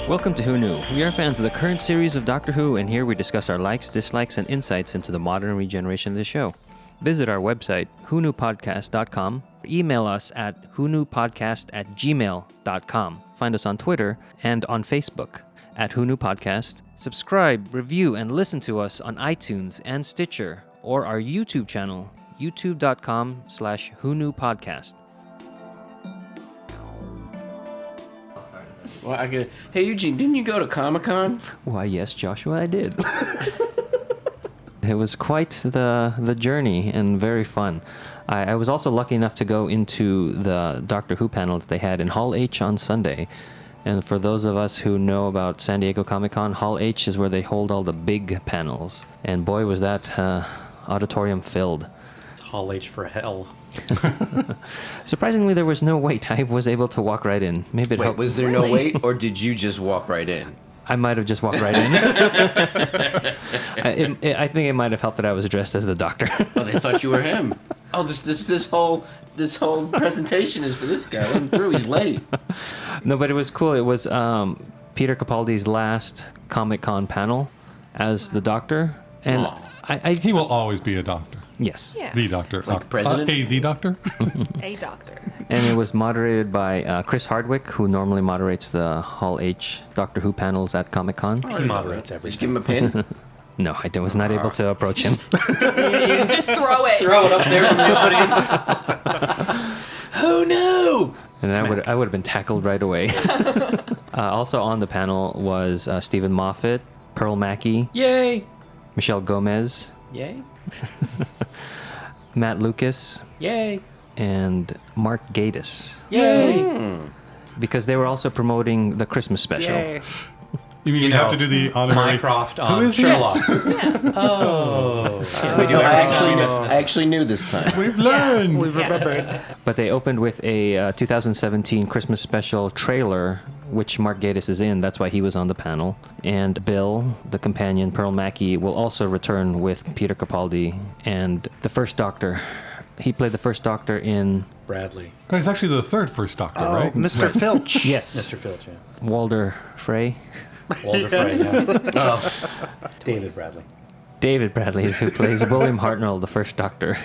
Welcome to Who Knew. We are fans of the current series of Doctor Who, and here we discuss our likes, dislikes, and insights into the modern regeneration of the show. Visit our website, whoknewpodcast.com, or email us at whoknewpodcast@gmail.com. Find us on Twitter and on Facebook at Who Knew Podcast. Subscribe, review, and listen to us on iTunes and Stitcher, or our YouTube channel, youtube.com/whoknewpodcast. Well, hey, Eugene, didn't you go to Comic-Con? Why, yes, Joshua, I did. It was quite the journey and very fun. I was also lucky enough to go into the Doctor Who panel that they had in Hall H on Sunday. And for those of us who know about San Diego Comic-Con, Hall H is where they hold all the big panels. And boy, was that auditorium filled. It's Hall H for hell. Surprisingly, there was no wait. I was able to walk right in. Maybe it helped. Was there no wait, or did you just walk right in? I might have just walked right in. I think it might have helped that I was dressed as the Doctor. Oh, they thought you were him. Oh, this whole presentation is for this guy. Let him through. He's late. No, but it was cool. It was Peter Capaldi's last Comic-Con panel as the Doctor, and he will always be a doctor. Yes. Yeah. The doctor. Like president? The doctor? A doctor. And it was moderated by Chris Hardwick, who normally moderates the Hall H Doctor Who panels at Comic-Con. He moderates everything. Did you give him a pin? No, I was not able to approach him. Just throw it. Throw it up there from the audience. Who knew? And I would have been tackled right away. Also on the panel was Stephen Moffat, Pearl Mackie, Yay! Michelle Gomez, Yay! Matt Lucas, Yay! and Mark Gatiss, Yay! because they were also promoting the Christmas special. Yay! You mean you have to do the honorary... Mycroft Who on is he? Sherlock. Oh. I actually knew this time. We've learned! We've remembered. But they opened with a 2017 Christmas special trailer, which Mark Gatiss is in. That's why he was on the panel. And Bill, the companion, Pearl Mackie, will also return with Peter Capaldi and the First Doctor. He played the First Doctor in... Bradley. He's actually the third First Doctor, right? Mr. Filch. Yes. Mr. Filch, yeah. Walder Frey. Walter Frey, yeah. Oh. David Bradley. David Bradley is who plays William Hartnell, the First Doctor.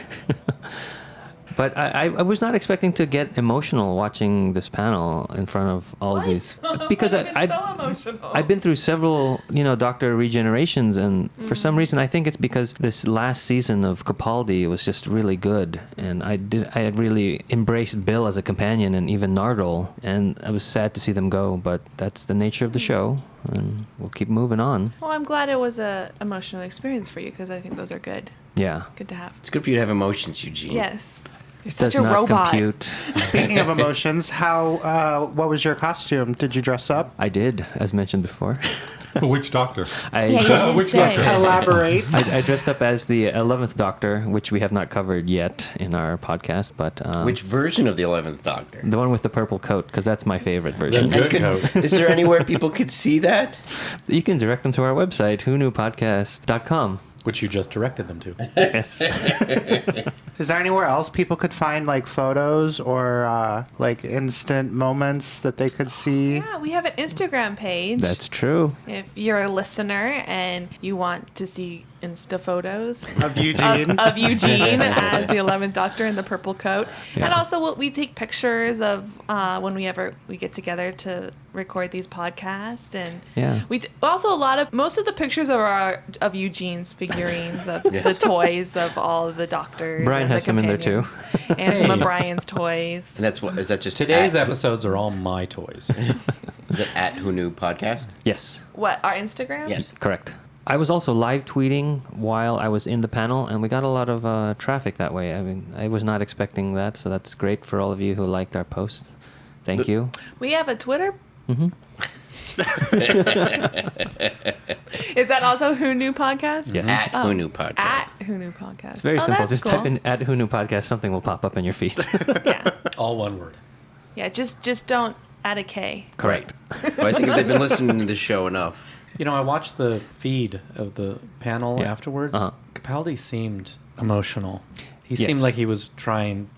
But I was not expecting to get emotional watching this panel in front of all these, because I've been so emotional. I've been through several, Doctor regenerations, and for some reason I think it's because this last season of Capaldi was just really good, and I had really embraced Bill as a companion and even Nardole, and I was sad to see them go, but that's the nature of the show, and we'll keep moving on. Well, I'm glad it was a emotional experience for you, because I think those are good. Yeah. Good to have. It's good for you to have emotions, Eugene. Yes. You're Does such a not robot. compute. Speaking of emotions, what was your costume? Did you dress up? I did, as mentioned before. Which doctor? Which doctor? Elaborate. I dressed up as the 11th Doctor, which we have not covered yet in our podcast, but... Which version of the 11th Doctor? The one with the purple coat, because that's my favorite version. Good coat. Is there anywhere people could see that? You can direct them to our website, whoknewpodcast.com. Which you just directed them to. Yes. Is there anywhere else people could find like photos or like instant moments that they could see? Yeah, we have an Instagram page. That's true. If you're a listener and you want to see Insta photos Of Eugene. of Eugene as the 11th Doctor in the purple coat. Yeah. And also we take pictures of when we get together to record these podcasts, and Yeah. also most of the pictures of Eugene's figurines of Yes. the toys of all of the doctors. Brian and has the some in there, too. companions. And some of Brian's toys. And is that just Today's at, episodes are all my toys. Is that at Who Knew Podcast? Yes, What, our Instagram? Yes. correct. I was also live tweeting while I was in the panel, and we got a lot of traffic that way. I mean, I was not expecting that, so that's great for all of you who liked our posts. Thank you. We have a Twitter. Mm-hmm. Is that also Who Knew Podcast? Yes. At Who Knew Podcast. At Who Knew Podcast. It's very simple. That's Just cool. type in at Who Knew Podcast, something will pop up in your feed. Yeah. All one word. Yeah, just don't add a K. Correct. Well, I think if they've been listening to this show enough. You know, I watched the feed of the panel Yeah. afterwards. Uh-huh. Capaldi seemed emotional. He Yes. seemed like he was trying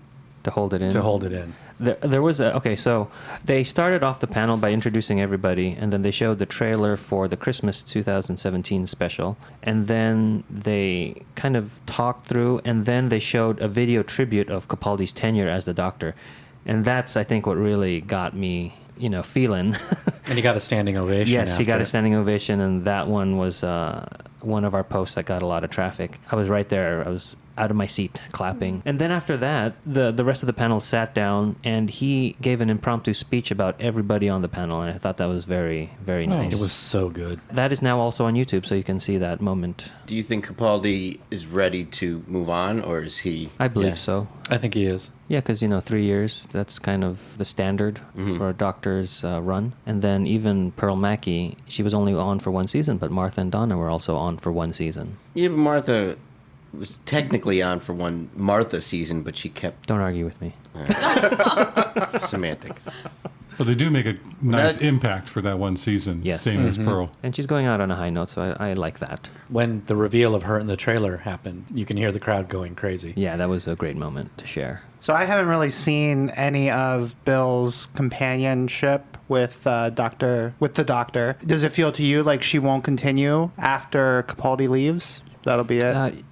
To hold it in. To hold it in. There was so they started off the panel by introducing everybody, and then they showed the trailer for the Christmas 2017 special, and then they kind of talked through, and then they showed a video tribute of Capaldi's tenure as the Doctor, and that's, I think, what really got me, feeling. And he got a standing ovation. Yes, he got a standing ovation, and that one was one of our posts that got a lot of traffic. I was right there. I was out of my seat clapping. And then after that, the rest of the panel sat down, and he gave an impromptu speech about everybody on the panel, and I thought that was very, very nice. It was so good. That is now also on YouTube, so you can see that moment. Do you think Capaldi is ready to move on, or is he... I believe so. I think he is. Yeah, because, 3 years, that's kind of the standard for a Doctor's run. And then even Pearl Mackie, she was only on for one season, but Martha and Donna were also on for one season. Yeah, but Martha was technically on for one Martha season, but she kept... Don't argue with me. Semantics. But they do make a nice impact for that one season. Yes. Same as Pearl. And she's going out on a high note, so I like that. When the reveal of her in the trailer happened, you can hear the crowd going crazy. Yeah, that was a great moment to share. So I haven't really seen any of Bill's companionship with the Doctor. Does it feel to you like she won't continue after Capaldi leaves? That'll be it.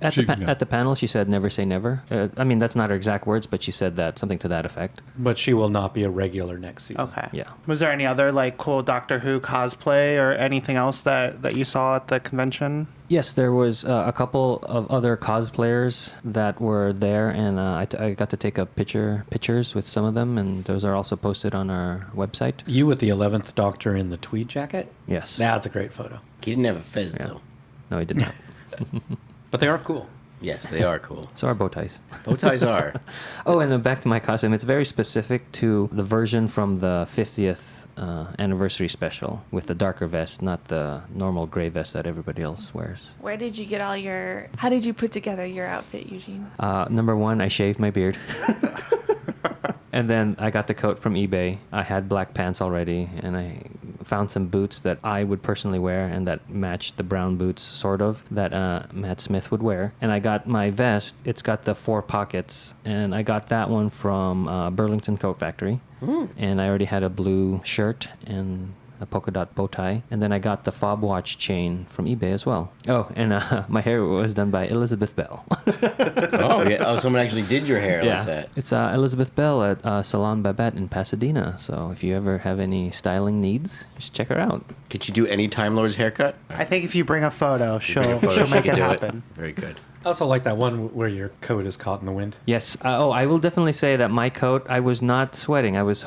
At the panel, she said, "Never say never." That's not her exact words, but she said that, something to that effect. But she will not be a regular next season. Okay. Yeah. Was there any other cool Doctor Who cosplay or anything else that you saw at the convention? Yes, there was a couple of other cosplayers that were there, and I got to take pictures with some of them, and those are also posted on our website. You with the 11th Doctor in the tweed jacket? Yes. That's a great photo. He didn't have a fez, though. No, he did not. But they are cool. Yes, they are cool. So are bow ties. Bow ties are. Oh, and back to my costume. It's very specific to the version from the 50th anniversary special with the darker vest, not the normal gray vest that everybody else wears. Where did you get how did you put together your outfit, Eugene? Number one, I shaved my beard. And then I got the coat from eBay. I had black pants already, and I found some boots that I would personally wear and that matched the brown boots, sort of, that Matt Smith would wear. And I got my vest. It's got the 4 pockets, and I got that one from Burlington Coat Factory. And I already had a blue shirt and a polka dot bow tie, and then I got the fob watch chain from eBay as well. Oh, and my hair was done by Elizabeth Bell. Oh, yeah. Oh, someone actually did your hair like that. It's Elizabeth Bell at Salon Babette in Pasadena. So if you ever have any styling needs, just check her out. Could you do any Time Lord's haircut? I think if you bring a photo, she'll She make could it do happen. Very good. I also like that one where your coat is caught in the wind. Yes. I will definitely say that my coat, I was not sweating. I was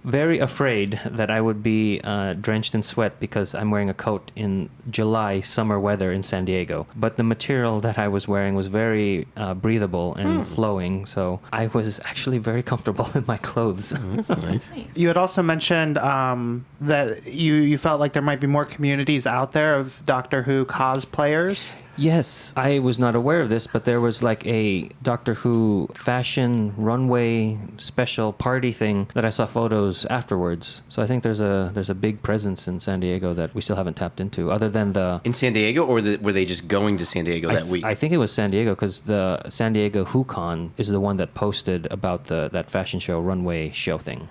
very afraid that I would be drenched in sweat because I'm wearing a coat in July summer weather in San Diego. But the material that I was wearing was very breathable and flowing, so I was actually very comfortable in my clothes. That's nice. You had also mentioned that you felt like there might be more communities out there of Doctor Who cosplayers. Yes, I was not aware of this, but there was like a Doctor Who fashion runway special party thing that I saw photos afterwards. So I think there's a big presence in San Diego that we still haven't tapped into, other than the... In San Diego, or were they just going to San Diego that week? I think it was San Diego, because the San Diego WhoCon is the one that posted about that fashion show runway show thing.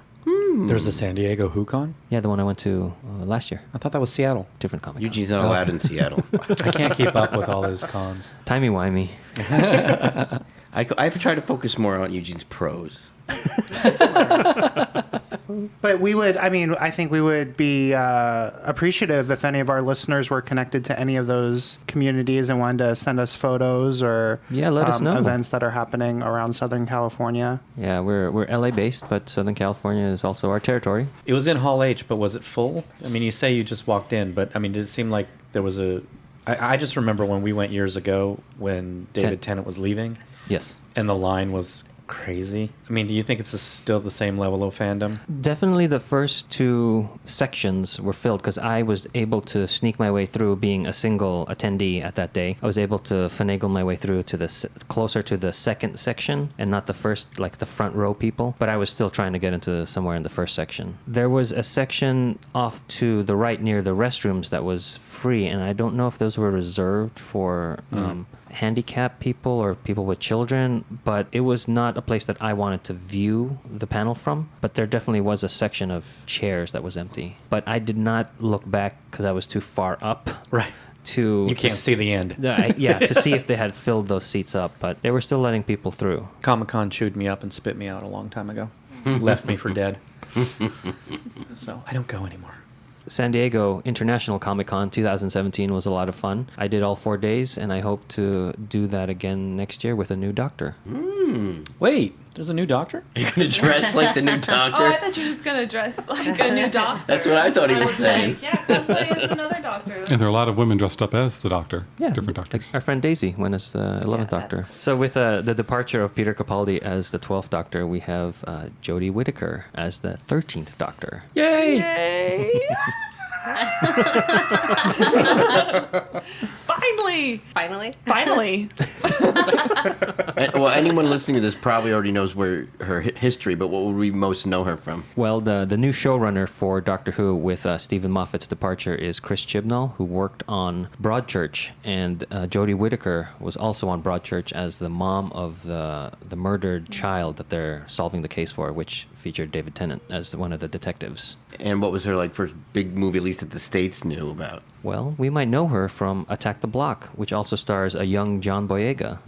There's the San Diego WhoCon? Yeah, the one I went to last year. I thought that was Seattle. Different comic. Eugene's not allowed in Seattle. I can't keep up with all his cons. Timey-wimey. I have tried to focus more on Eugene's prose. But I think we would be appreciative if any of our listeners were connected to any of those communities and wanted to send us photos or let us know. Events that are happening around Southern California. Yeah, we're LA based, but Southern California is also our territory. It was in Hall H, but was it full? I mean, you say you just walked in, but I mean, did it seem like there was I just remember when we went years ago when David Tennant was leaving. Yes. And the line was crazy. I mean, do you think it's still the same level of fandom? Definitely the first 2 sections were filled because I was able to sneak my way through, being a single attendee at that day. I was able to finagle my way through to closer to the second section and not the first, like the front row people, but I was still trying to get into somewhere in the first section. There was a section off to the right near the restrooms that was free, and I don't know if those were reserved for handicapped people or people with children, but it was not a place that I wanted to view the panel from. But there definitely was a section of chairs that was empty. But I did not look back because I was too far up. Right. You can't see the end. To see if they had filled those seats up, but they were still letting people through. Comic-Con chewed me up and spit me out a long time ago. Left me for dead. So I don't go anymore. San Diego International Comic-Con 2017 was a lot of fun. I did all 4 days, and I hope to do that again next year with a new doctor. Wait, there's a new doctor? You're going to dress like the new doctor? Oh, I thought you were just gonna dress like a new doctor. That's what I thought he was like, saying. yeah, cosplay as another doctor. And there are a lot of women dressed up as the Doctor. Yeah, Different doctors. Our friend Daisy went as the 11th Doctor. So with the departure of Peter Capaldi as the 12th Doctor, we have Jodie Whittaker as the 13th Doctor. Yay! Yay! Finally. Well, anyone listening to this probably already knows where her history, but what would we most know her from? Well, the new showrunner for Doctor Who with Stephen Moffat's departure is Chris Chibnall, who worked on Broadchurch, and Jodie Whittaker was also on Broadchurch as the mom of the murdered child that they're solving the case for, which featured David Tennant as one of the detectives. And what was her first big movie, at least that the States knew about? Well, we might know her from Attack the Block, which also stars a young John Boyega.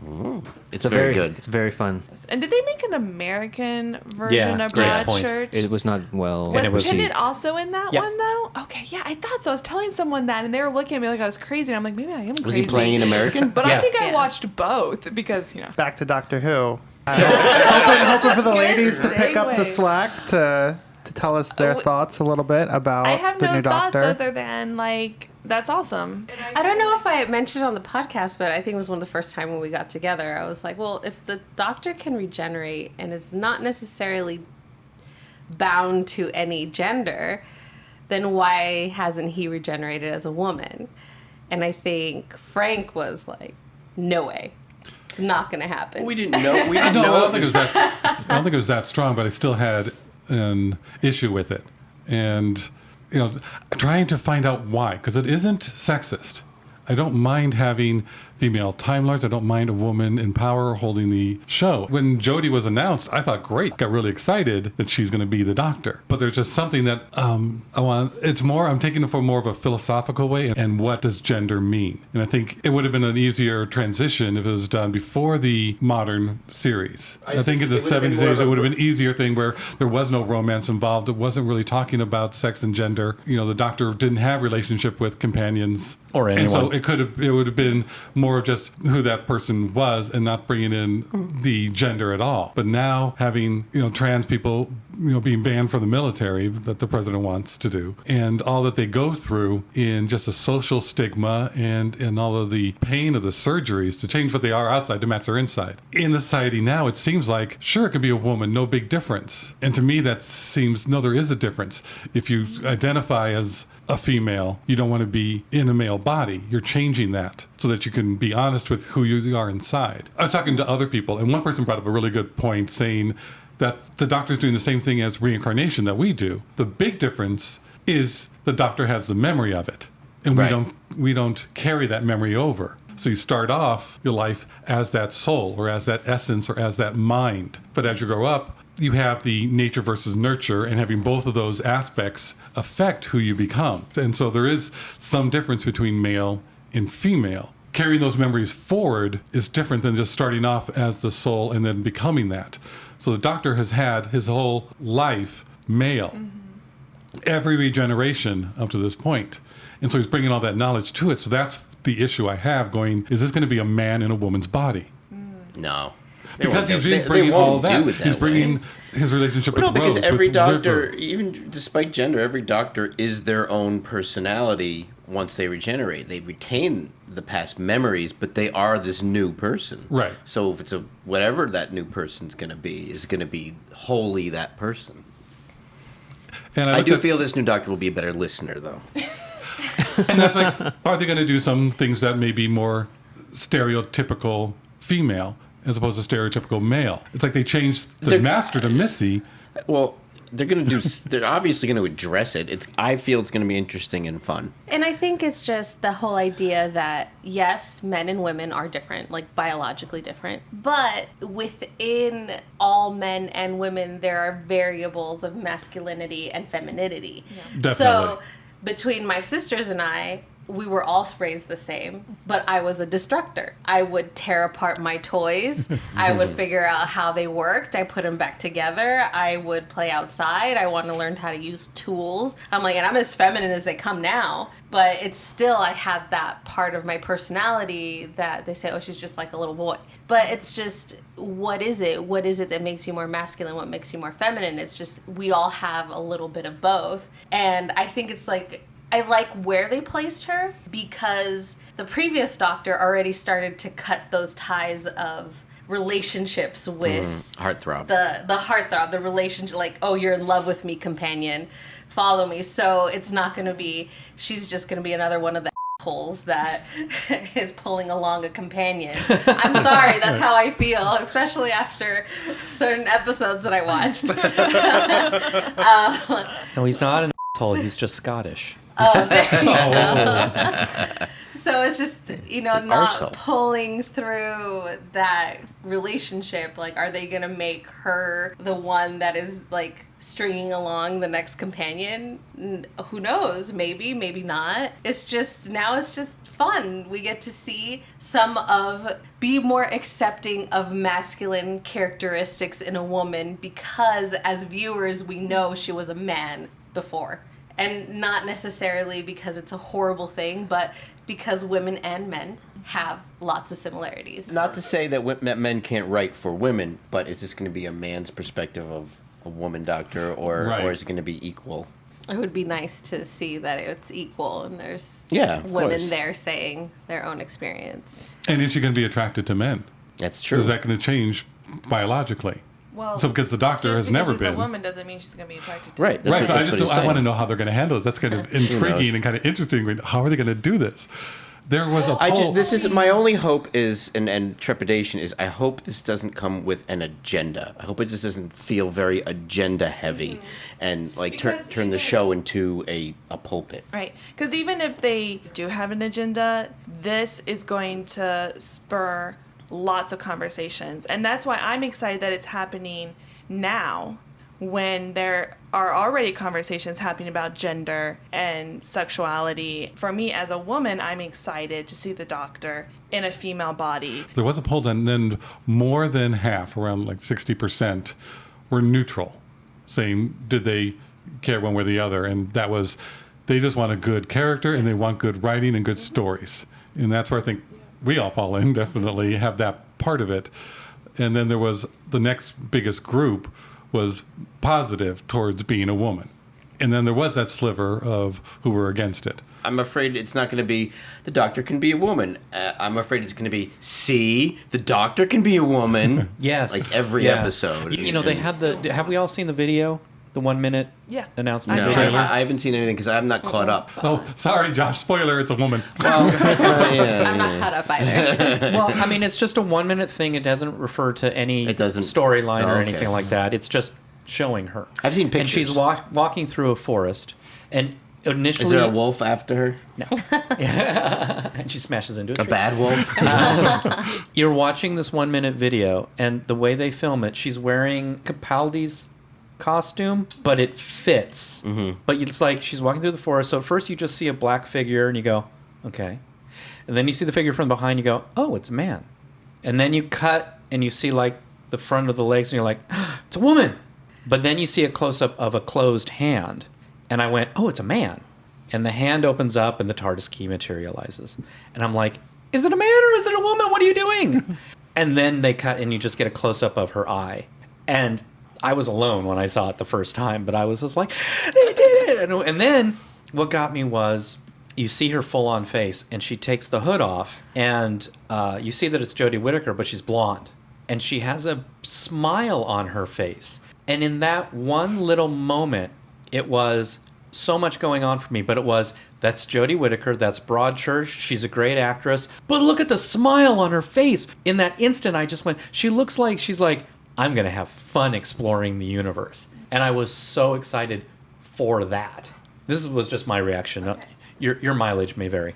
It's very good. It's very fun. And did they make an American version of Grace Point. Broadchurch? It was not well And it was- Was received. Tennant also in that Yeah. one though? Okay, yeah, I thought so. I was telling someone that, and they were looking at me like I was crazy. And I'm like, maybe I am crazy. Was he playing an American? But I Yeah. think I Yeah. watched both because Back to Doctor Who. Hoping for the Good ladies to pick up the segue. slack to tell us their Oh, thoughts a little bit about I have the no new thoughts Doctor. other than that's awesome. I don't know if I mentioned it on the podcast, but I think it was one of the first time when we got together. I was like, well, if the Doctor can regenerate and it's not necessarily bound to any gender, then why hasn't he regenerated as a woman? And I think Frank was like, no way. It's not going to happen. We didn't know. We I didn't know. don't think it was that strong, but I still had an issue with it. And, trying to find out why, because it isn't sexist. I don't mind having female Time Lords. I don't mind a woman in power holding the show. When Jodie was announced, I thought, great. Got really excited that she's going to be the Doctor. But there's just something that I'm taking it from more of a philosophical way. And what does gender mean? And I think it would have been an easier transition if it was done before the modern series. I think in the 70s days, it would have been an easier thing where there was no romance involved. It wasn't really talking about sex and gender. The Doctor didn't have relationship with companions. Or anyone. And so it would have been more of just who that person was and not bringing in the gender at all. But now having, trans people, being banned from the military that the president wants to do, and all that they go through in just a social stigma and all of the pain of the surgeries to change what they are outside to match their inside. In the society now, it seems like, sure, it can be a woman, no big difference. And to me, that seems, no, there is a difference. If you identify as a female, you don't want to be in a male body. You're changing that so that you can be honest with who you are inside. I was talking to other people, and one person brought up a really good point saying that the Doctor's doing the same thing as reincarnation that we do. The big difference is the Doctor has the memory of it, and we don't carry that memory over. So you start off your life as that soul or as that essence or as that mind. But as you grow up, you have the nature versus nurture, and having both of those aspects affect who you become. And so there is some difference between male and female. Carrying those memories forward is different than just starting off as the soul and then becoming that. So the Doctor has had his whole life male, every regeneration up to this point. And so he's bringing all that knowledge to it. So that's the issue I have going, is this going to be a man in a woman's body? No. Because he's They bringing won't all that. do it that He's bringing way. his relationship with No, because Rose, every with doctor, River. even despite gender, every doctor is their own personality once they regenerate. They retain the past memories, but they are this new person. Right. So if it's whatever that new person's going to be, is going to be wholly that person. And I looked do at- feel this new doctor will be a better listener, though. And that's like, are they going to do some things that may be more stereotypical female as opposed to stereotypical male? It's like they changed the They're- master to Missy. Well, They're obviously going to address it. I feel it's going to be interesting and fun. And I think it's just the whole idea that, yes, men and women are different, like biologically different, but within all men and women, there are variables of masculinity and femininity. Yeah. Definitely. So between my sisters and I, we were all raised the same, but I was a destructor. I would tear apart my toys. I would figure out how they worked. I put them back together. I would play outside. I want to learn how to use tools. I'm like, and I'm as feminine as they come now, but it's still, I had that part of my personality that they say, oh, she's just like a little boy. But it's just, what is it? What is it that makes you more masculine? What makes you more feminine? It's just, we all have a little bit of both. And I think it's like, I like where they placed her because the previous doctor already started to cut those ties of relationships with heartthrob. The heartthrob, the relationship, like, oh, you're in love with me, companion, follow me. So it's not going to be, she's just going to be another one of the assholes that is pulling along a companion. I'm sorry, that's how I feel, especially after certain episodes that I watched. No, he's not an asshole. He's just Scottish. Oh, there you go. So it's just, not arsehole. pulling through that relationship. Like, are they going to make her the one that is, like, stringing along the next companion? Who knows? Maybe, maybe not. It's just fun. We get to see be more accepting of masculine characteristics in a woman because as viewers, we know she was a man before. And not necessarily because it's a horrible thing, but because women and men have lots of similarities. Not to say that men can't write for women, but is this going to be a man's perspective of a woman doctor, or is it going to be equal? It would be nice to see that it's equal and there's of women course. there saying their own experience. And is she going to be attracted to men? That's true. Is that going to change biologically? Well, So because the doctor just has because never she's been. a woman doesn't mean she's going to be attracted to Right. him. That's Right. what- So that's what I he's want to saying. know how they're going to handle this. That's kind of intriguing and kind of interesting. How are they going to do this? There was a poll. This is my only hope is and trepidation is I hope this doesn't come with an agenda. I hope it just doesn't feel very agenda heavy and like Because turn the even- show into a pulpit. Right. Because even if they do have an agenda, this is going to spur lots of conversations. And that's why I'm excited that it's happening now when there are already conversations happening about gender and sexuality. For me as a woman, I'm excited to see the doctor in a female body. There was a poll done, and then more than half, around like 60%, were neutral, saying did they care one way or the other, and that was they just want a good character and they want good writing and good stories, and that's where I think we all fall in. Definitely have that part of it, and then there was the next biggest group was positive towards being a woman, and then there was that sliver of who were against it. I'm afraid it's not going to be the doctor can be a woman. I'm afraid it's going to be the doctor can be a woman. Yes. Like every Yeah. episode. You know, they had have we all seen the video? The 1 minute Yeah. announcement No, video? I haven't seen anything because I'm not caught up. Oh, sorry, Josh. Spoiler: it's a woman. I'm not caught up either. Well, I mean, it's just a 1 minute thing. It doesn't refer to any It doesn't- storyline Oh, or okay. anything like that. It's just showing her. I've seen And she's pictures. walking through a forest. And initially... Is there a wolf after her? No. And she smashes into a A tree. bad wolf? You're watching this 1 minute video, and the way they film it, she's wearing Capaldi's costume, but it fits. Mm-hmm. But it's like she's walking through the forest. So at first you just see a black figure, and you go, okay. And then you see the figure from behind, you go, oh, it's a man. And then you cut, and you see like the front of the legs, and you're like, it's a woman. But then you see a close-up of a closed hand, and I went, oh, it's a man. And the hand opens up, and the TARDIS key materializes. And I'm like, is it a man or is it a woman? What are you doing? And then they cut, and you just get a close-up of her eye. And I was alone when I saw it the first time, but I was just like, they did it. And then what got me was you see her full-on face, and she takes the hood off, and you see that it's Jodie Whittaker, but she's blonde. And she has a smile on her face. And in that one little moment, it was so much going on for me, but it was, that's Jodie Whittaker, that's Broadchurch, she's a great actress, but look at the smile on her face. In that instant, I just went, she looks like she's like, I'm going to have fun exploring the universe. And I was so excited for that. This was just my reaction. Okay. Your mileage may vary.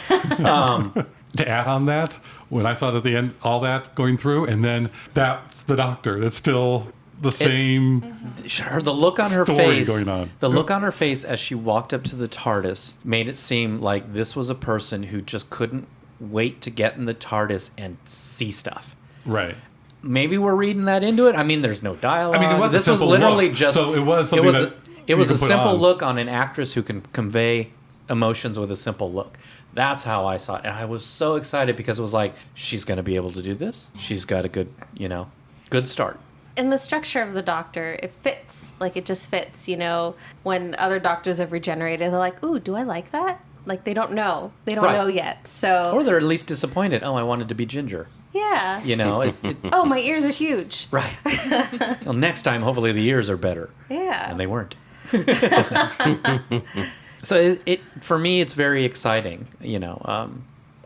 To add on that, when I saw it at the end, all that going through, and then that's the Doctor. That's still the same The look on her story face, going on. the look on her face as she walked up to the TARDIS made it seem like this was a person who just couldn't wait to get in the TARDIS and see stuff. Right. Maybe we're reading that into it. I mean, there's no dialogue. I mean, it was a this was simple literally look, just. so it was something that It you was a could put simple on. look on an actress who can convey emotions with a simple look. That's how I saw it, and I was so excited because it was like she's going to be able to do this. She's got a good, good start. In the structure of the Doctor, it fits. Like, it just fits, When other Doctors have regenerated, they're like, ooh, do I like that? Like, they don't know. They don't Right. know yet. So, Or they're at least disappointed. Oh, I wanted to be Ginger. yeah. Oh, My ears are huge. right. Well, next time, hopefully the ears are better. Yeah. And they weren't. So it for me, it's very exciting.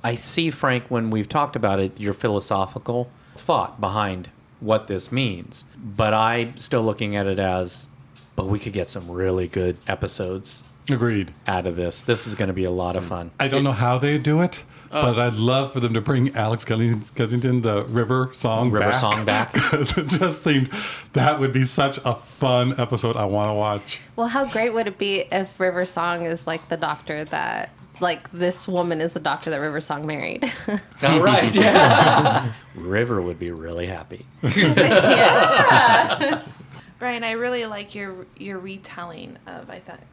I see, Frank, when we've talked about it, your philosophical thought behind what this means. But I'm still looking at it as, but we could get some really good episodes Agreed. out of this. This is going to be a lot of fun. I don't know how they do it, but I'd love for them to bring Alex Kensington, the River song back. Because it just seemed that would be such a fun episode I want to watch. Well, how great would it be if River Song is like the Doctor that, like, this woman is the Doctor that River Song married? All right, yeah. River would be really happy. Yeah. Brian, I really like your retelling of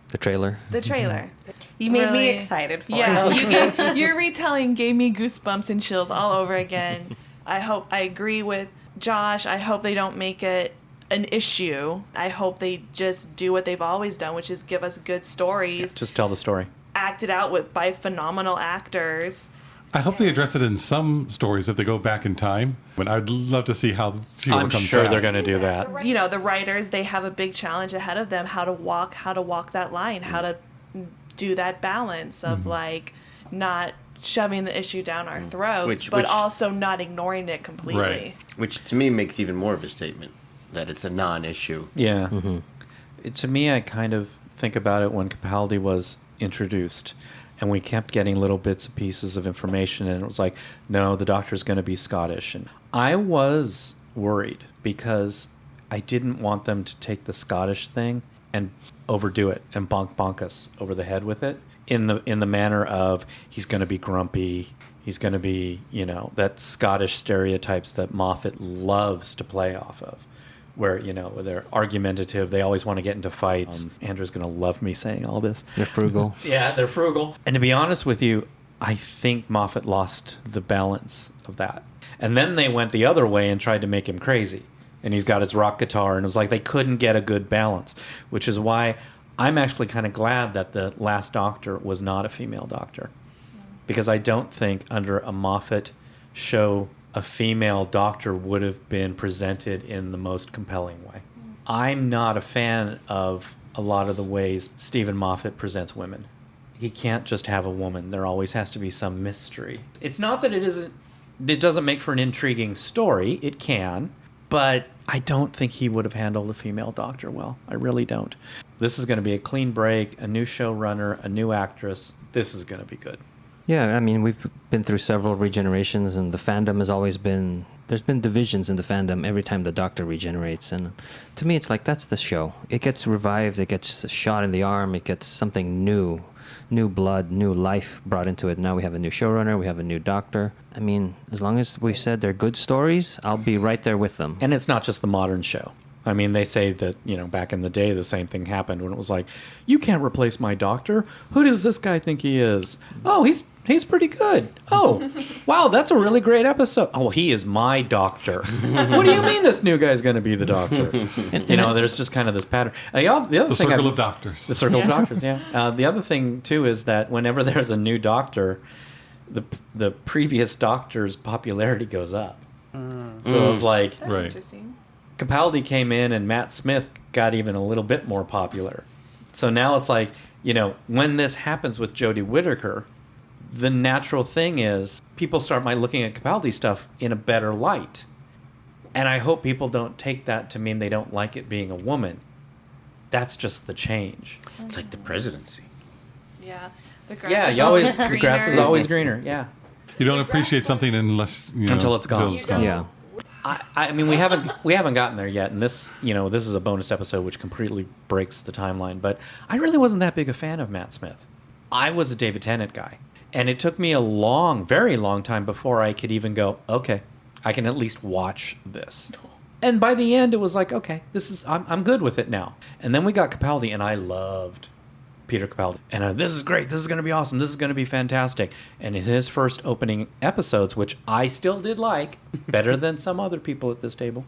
The trailer. the trailer. You made me Really- excited for Yeah, it. your retelling gave me goosebumps and chills all over again. I agree with Josh. I hope they don't make it an issue. I hope they just do what they've always done, which is give us good stories, Just tell the story. acted out by phenomenal actors. I hope they address it in some stories if they go back in time. But I'd love to see how she I'm overcomes sure that. they're going to do that. The writers, they have a big challenge ahead of them, how to walk that line, how to do that balance of like not shoving the issue down our throats, but which- also not ignoring it completely. Right. Which to me makes even more of a statement that it's a non-issue. Yeah. To me, I kind of think about it when Capaldi was introduced, and we kept getting little bits and pieces of information, and it was like, no, the Doctor's going to be Scottish. And I was worried because I didn't want them to take the Scottish thing and overdo it and bonk us over the head with it in the manner of he's going to be grumpy. He's going to be, that Scottish stereotypes that Moffat loves to play off of. Where, where they're argumentative, they always want to get into fights. Andrew's going to love me saying all this. They're frugal. Yeah, they're frugal. And to be honest with you, I think Moffat lost the balance of that. And then they went the other way and tried to make him crazy. And he's got his rock guitar, and it was like they couldn't get a good balance, which is why I'm actually kind of glad that the last Doctor was not a female Doctor. Because I don't think under a Moffat show a female Doctor would have been presented in the most compelling way. I'm not a fan of a lot of the ways Stephen Moffat presents women. He can't just have a woman. There always has to be some mystery. It's not that it doesn't make for an intriguing story. It can, but I don't think he would have handled a female Doctor well. I really don't. This is going to be a clean break, a new showrunner, a new actress. This is going to be good. Yeah, I mean, we've been through several regenerations, and the fandom has always been... There's been divisions in the fandom every time the Doctor regenerates, and to me, it's like, that's the show. It gets revived, it gets a shot in the arm, it gets something new blood, new life brought into it. Now we have a new showrunner, we have a new Doctor. I mean, as long as we said they're good stories, I'll be right there with them. And it's not just the modern show. I mean, they say that, back in the day, the same thing happened when it was like, you can't replace my Doctor. Who does this guy think he is? Oh, he's pretty good. Oh, wow, that's a really great episode. Oh, he is my Doctor. What do you mean this new guy's going to be the Doctor? And, there's just kind of this pattern. The other thing circle of doctors. The circle of doctors, yeah. The other thing, too, is that whenever there's a new Doctor, the previous Doctor's popularity goes up. So it's like... That's Right. interesting. Capaldi came in and Matt Smith got even a little bit more popular. So now it's like, when this happens with Jodie Whittaker, the natural thing is people might looking at Capaldi stuff in a better light. And I hope people don't take that to mean they don't like it being a woman. That's just the change. It's like the presidency. Yeah. The grass Yeah, is you always greener. the grass is always greener. Yeah, You don't appreciate something unless Until it's gone. Yeah. I mean we haven't gotten there yet, and this this is a bonus episode which completely breaks the timeline. But I really wasn't that big a fan of Matt Smith. I was a David Tennant guy, and it took me a very long time before I could even go, okay, I can at least watch this. And by the end, it was like, okay, I'm good with it now. And then we got Capaldi, and I loved Peter Capaldi. And this is great. This is going to be awesome. This is going to be fantastic. And in his first opening episodes, which I still did like, better than some other people at this table.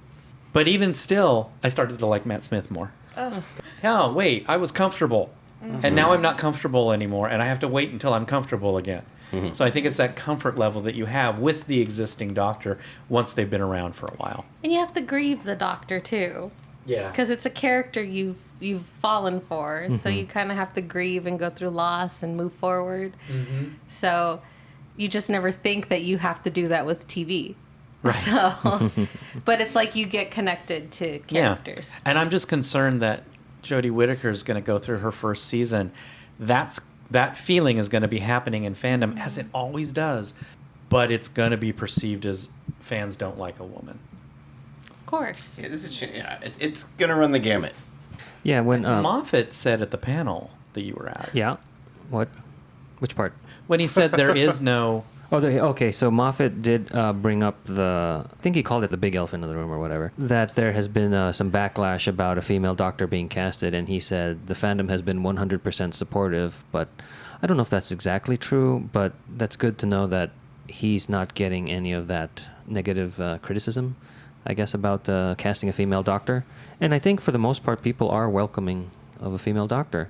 But even still, I started to like Matt Smith more. Oh, wait, I was comfortable. And now I'm not comfortable anymore, and I have to wait until I'm comfortable again. So I think it's that comfort level that you have with the existing Doctor once they've been around for a while. And you have to grieve the Doctor too, Yeah. because it's a character you've fallen for. So you kind of have to grieve and go through loss and move forward. So you just never think that you have to do that with TV. Right. So, but it's like you get connected to characters. Yeah. And I'm just concerned that Jodie Whittaker is going to go through her first season. That feeling is going to be happening in fandom, as it always does. But it's going to be perceived as fans don't like a woman. Of course. Yeah, it's going to run the gamut. Yeah, when Moffat said at the panel that you were at. yeah, what? Which part? When he said there is no... Oh, okay. So Moffat did bring up I think he called it the big elephant in the room or whatever, that there has been some backlash about a female Doctor being casted, and he said the fandom has been 100% supportive, but I don't know if that's exactly true, but that's good to know that he's not getting any of that negative criticism, I guess, about casting a female Doctor. And I think for the most part, people are welcoming of a female Doctor.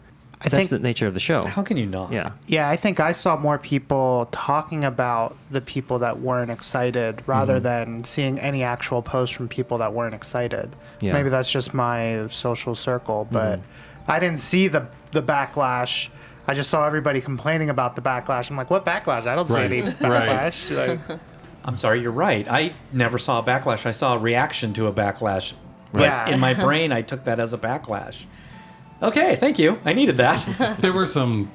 That's the nature of the show. How can you not? Yeah. Yeah, I think I saw more people talking about the people that weren't excited rather than seeing any actual posts from people that weren't excited. Yeah. Maybe that's just my social circle, but I didn't see the backlash. I just saw everybody complaining about the backlash. I'm like, what backlash? I don't see any backlash. Like, I'm sorry, you're right. I never saw a backlash. I saw a reaction to a backlash. But Yeah. in my brain, I took that as a backlash. Okay, thank you. I needed that. There were some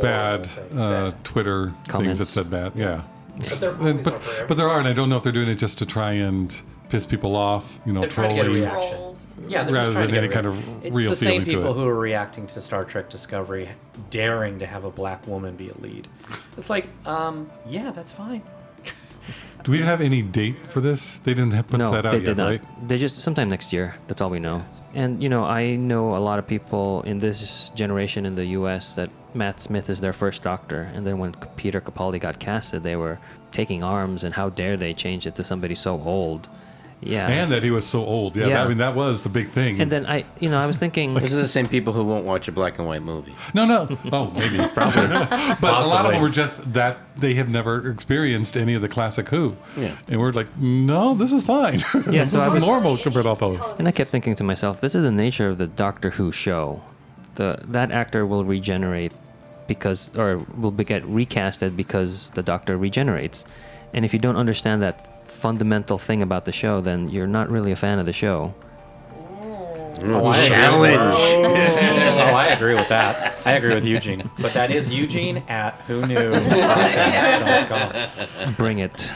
bad things said. Twitter Comments. things that said bad. Yeah. But But there are, and I don't know if they're doing it just to try and piss people off, They're trying to get a trolling. reaction. Trolls. Yeah, they're Rather just trying to than get any kind of It's real the same feeling to people it. who are reacting to Star Trek Discovery, daring to have a black woman be a lead. It's like, yeah, that's fine. Do we have any date for this? They didn't put No, that out they yet, did not. right? They just sometime next year. That's all we know. And I know a lot of people in this generation in the U.S. that Matt Smith is their first Doctor, and then when Peter Capaldi got casted, they were taking arms and how dare they change it to somebody so old. Yeah. And that he was so old. Yeah, Yeah. I mean, that was the big thing. And then I was thinking, Those are the same people who won't watch a black and white movie. No. Oh, maybe. Probably. But a lot of Possibly. them were just that they have never experienced any of the classic Who. Yeah. And we're like, no, this is fine. Yeah, this so I is was- normal compared to all those. and I kept thinking to myself, this is the nature of the Doctor Who show. That actor will regenerate will get recasted because the Doctor regenerates. And if you don't understand that fundamental thing about the show, then you're not really a fan of the show. Challenge. Oh, I agree with that. I agree with Eugene. But that is Eugene at whoknew.com. Bring it.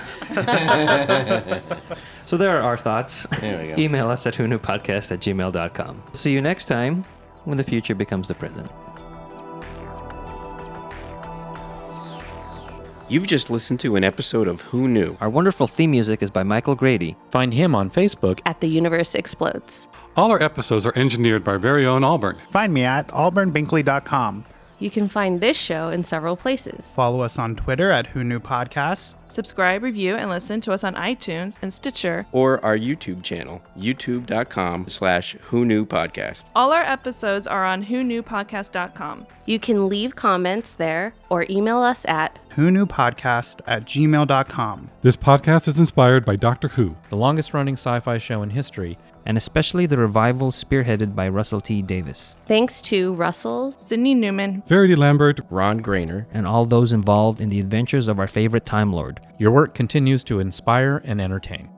So there are our thoughts. There we go. Email us at whoknewpodcast@gmail.com. See you next time when the future becomes the present. You've just listened to an episode of Who Knew? Our wonderful theme music is by Michael Grady. Find him on Facebook. At The Universe Explodes. All our episodes are engineered by our very own Auburn. find me at auburnbinkley.com. You can find this show in several places. Follow us on Twitter at Who Knew Podcasts. Subscribe, review, and listen to us on iTunes and Stitcher. Or our YouTube channel, youtube.com/Who Knew Podcast. All our episodes are on whoknewpodcast.com. You can leave comments there or email us at whoknewpodcast@gmail.com. This podcast is inspired by Doctor Who. The longest running sci-fi show in history. And especially the revival spearheaded by Russell T. Davis. thanks to Russell, Sydney Newman. Verity Lambert. Ron Grainer. And all those involved in the adventures of our favorite Time Lord. Your work continues to inspire and entertain.